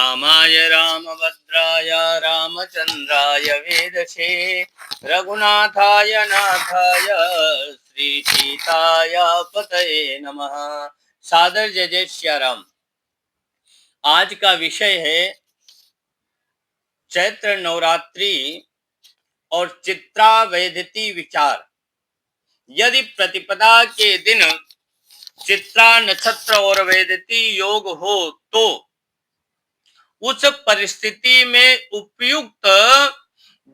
रामाय रामभद्राय रामचंद्राय वेदसे रघुनाथाय नाथाय श्री सीताय पतये नमः। सादर जय जय श्री राम। आज का विषय है चैत्र नवरात्रि और चित्रा वैदती विचार। यदि प्रतिपदा के दिन चित्रा नक्षत्र और वैदती योग हो तो उस परिस्थिति में उपयुक्त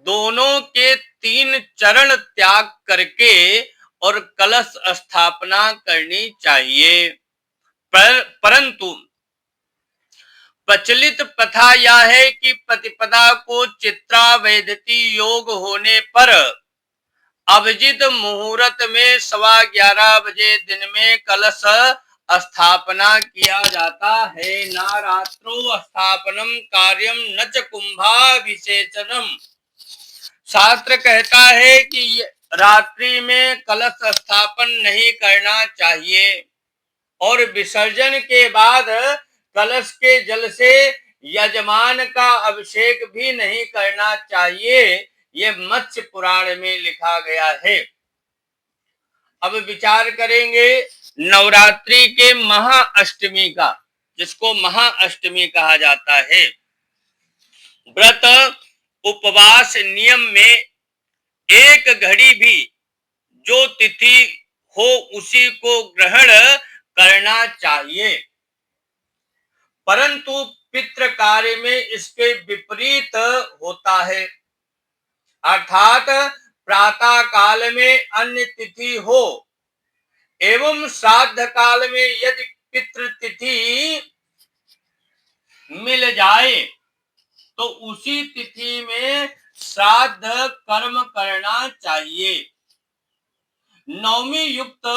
दोनों के 3 चरण त्याग करके और कलश स्थापना करनी चाहिए। परंतु प्रचलित प्रथा यह है कि प्रतिपदा को चित्रा वैदती योग होने पर अभिजित मुहूर्त में 11:15 बजे दिन में कलश स्थापना किया जाता है। ना रात्रो स्थापनम कार्यम न च कुंभाभिषेचनम। शास्त्र कहता है कि रात्रि में कलश स्थापन नहीं करना चाहिए और विसर्जन के बाद कलश के जल से यजमान का अभिषेक भी नहीं करना चाहिए। ये मत्स्य पुराण में लिखा गया है। अब विचार करेंगे नवरात्रि के महाअष्टमी का, जिसको महाअष्टमी कहा जाता है। व्रत उपवास नियम में एक घड़ी भी जो तिथि हो उसी को ग्रहण करना चाहिए, परंतु पितृ कार्य में इसके विपरीत होता है। अर्थात प्रातः काल में अन्य तिथि हो एवं श्राद्ध काल में यदि पितृ तिथि मिल जाए तो उसी तिथि में श्राद्ध कर्म करना चाहिए। नवमी युक्त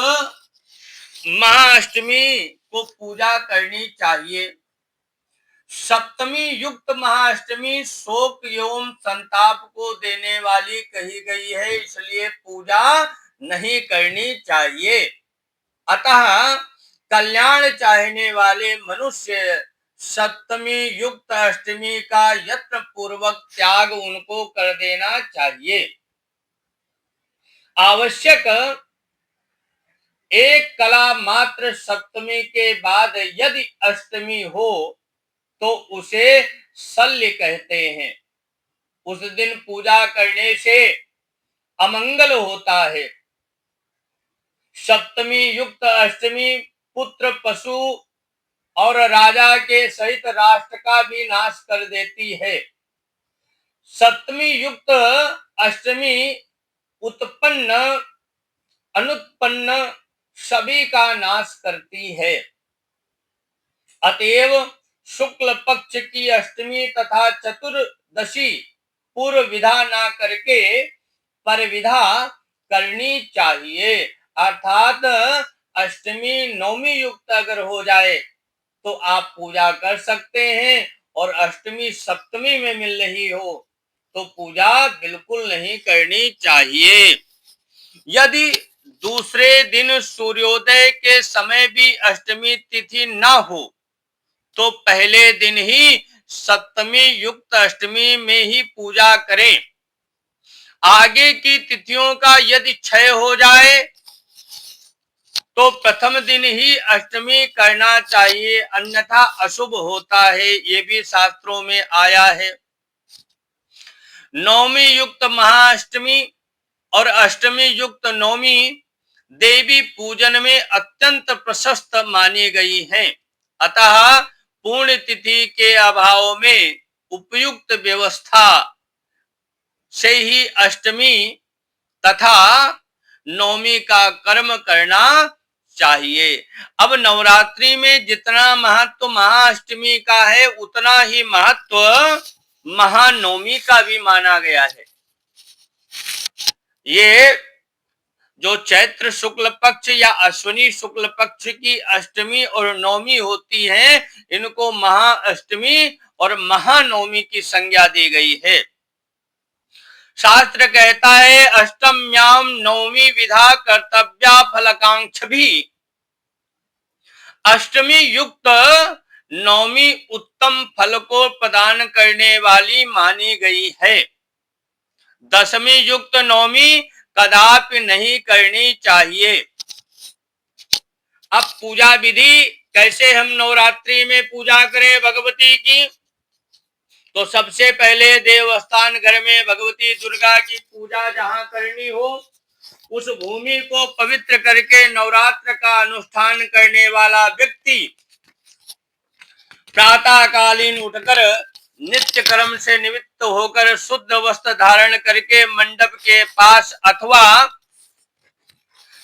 महाअष्टमी को पूजा करनी चाहिए। सप्तमी युक्त महाअष्टमी शोक एवं संताप को देने वाली कही गई है, इसलिए पूजा नहीं करनी चाहिए। अतः कल्याण चाहने वाले मनुष्य सप्तमी युक्त अष्टमी का यत्न पूर्वक त्याग उनको कर देना चाहिए। आवश्यक एक कला मात्र सप्तमी के बाद यदि अष्टमी हो तो उसे शल्य कहते हैं। उस दिन पूजा करने से अमंगल होता है। सप्तमी युक्त अष्टमी पुत्र, पशु और राजा के सहित राष्ट्र का भी नाश कर देती है। सप्तमी युक्त अष्टमी उत्पन्न अनुत्पन्न सभी का नाश करती है। अतएव शुक्ल पक्ष की अष्टमी तथा चतुर्दशी पूर्व विधा ना करके पर विधा करनी चाहिए। अर्थात अष्टमी नवमी युक्त अगर हो जाए तो आप पूजा कर सकते हैं, और अष्टमी सप्तमी में मिल रही हो तो पूजा बिल्कुल नहीं करनी चाहिए। यदि दूसरे दिन सूर्योदय के समय भी अष्टमी तिथि न हो तो पहले दिन ही सप्तमी युक्त अष्टमी में ही पूजा करें। आगे की तिथियों का यदि क्षय हो जाए तो प्रथम दिन ही अष्टमी करना चाहिए, अन्यथा अशुभ होता है। ये भी शास्त्रों में आया है। नवमी युक्त महाअष्टमी और अष्टमी युक्त नवमी देवी पूजन में अत्यंत प्रशस्त मानी गई हैं। अतः पूर्ण तिथि के अभाव में उपयुक्त व्यवस्था से ही अष्टमी तथा नवमी का कर्म करना चाहिए। अब नवरात्रि में जितना महत्व महाअष्टमी का है उतना ही महत्व महानवमी का भी माना गया है। ये जो चैत्र शुक्ल पक्ष या अश्विनी शुक्ल पक्ष की अष्टमी और नवमी होती है, इनको महाअष्टमी और महानवमी की संज्ञा दी गई है। शास्त्र कहता है अष्टम्याम नवमी विधा कर्तव्या फलकांक्ष भी। अष्टमी युक्त नवमी उत्तम फल को प्रदान करने वाली मानी गई है। दशमी युक्त नवमी कदापि नहीं करनी चाहिए। अब पूजा विधि कैसे हम नवरात्रि में पूजा करें भगवती की, तो सबसे पहले देवस्थान घर में भगवती दुर्गा की पूजा जहां करनी हो उस भूमि को पवित्र करके नवरात्र का अनुष्ठान करने वाला व्यक्ति प्रातः कालीन उठकर नित्य कर्म से निवृत्त होकर शुद्ध वस्त्र धारण करके मंडप के पास अथवा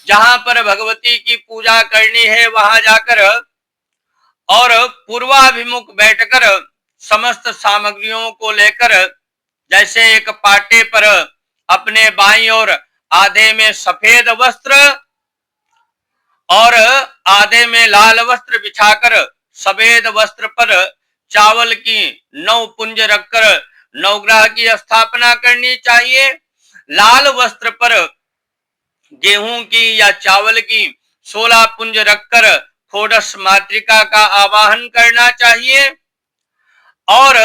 जहां पर भगवती की पूजा करनी है वहां जाकर और पूर्वाभिमुख बैठकर समस्त सामग्रियों को लेकर, जैसे एक पाटे पर अपने बाईं ओर आधे में सफेद वस्त्र और आधे में लाल वस्त्र बिछाकर सफेद वस्त्र पर चावल की 9 पुंज रखकर नवग्रह की स्थापना करनी चाहिए। लाल वस्त्र पर गेहूं की या चावल की 16 पुंज रखकर षोडश मातृका का आवाहन करना चाहिए और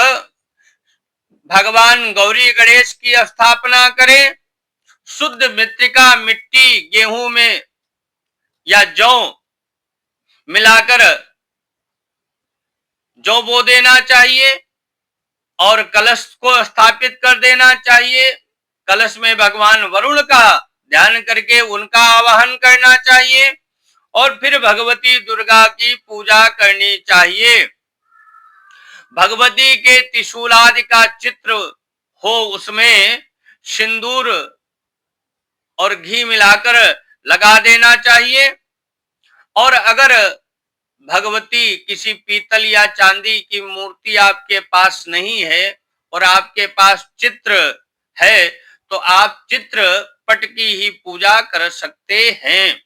भगवान गौरी गणेश की स्थापना करें। शुद्ध मृत्तिका मिट्टी गेहूं में या जौ मिलाकर जौ बो देना चाहिए और कलश को स्थापित कर देना चाहिए। कलश में भगवान वरुण का ध्यान करके उनका आवाहन करना चाहिए और फिर भगवती दुर्गा की पूजा करनी चाहिए। भगवती के त्रिशूल आदि का चित्र हो, उसमें सिंदूर और घी मिलाकर लगा देना चाहिए। और अगर भगवती किसी पीतल या चांदी की मूर्ति आपके पास नहीं है और आपके पास चित्र है तो आप चित्र पट की ही पूजा कर सकते हैं।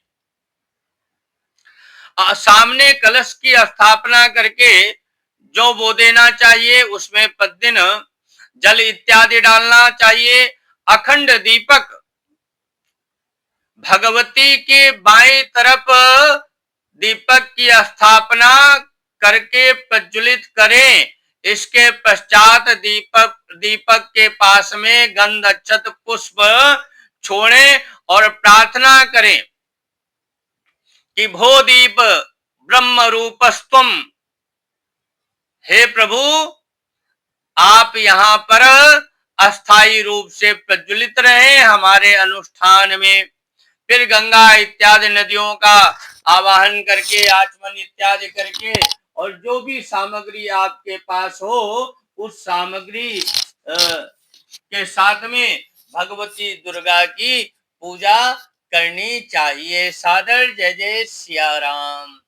सामने कलश की स्थापना करके जो बो देना चाहिए, उसमें प्रतिदिन जल इत्यादि डालना चाहिए। अखंड दीपक भगवती के बाईं तरफ दीपक की स्थापना करके प्रज्वलित करें। इसके पश्चात दीपक के पास में गंध अक्षत पुष्प छोड़ें और प्रार्थना करें कि भो दीप ब्रह्म रूपस्त्वम, हे प्रभु आप यहाँ पर अस्थायी रूप से प्रज्वलित रहे हमारे अनुष्ठान में। फिर गंगा इत्यादि नदियों का आवाहन करके आचमन इत्यादि करके और जो भी सामग्री आपके पास हो उस सामग्री के साथ में भगवती दुर्गा की पूजा करनी चाहिए। सादर जय जय सिया राम।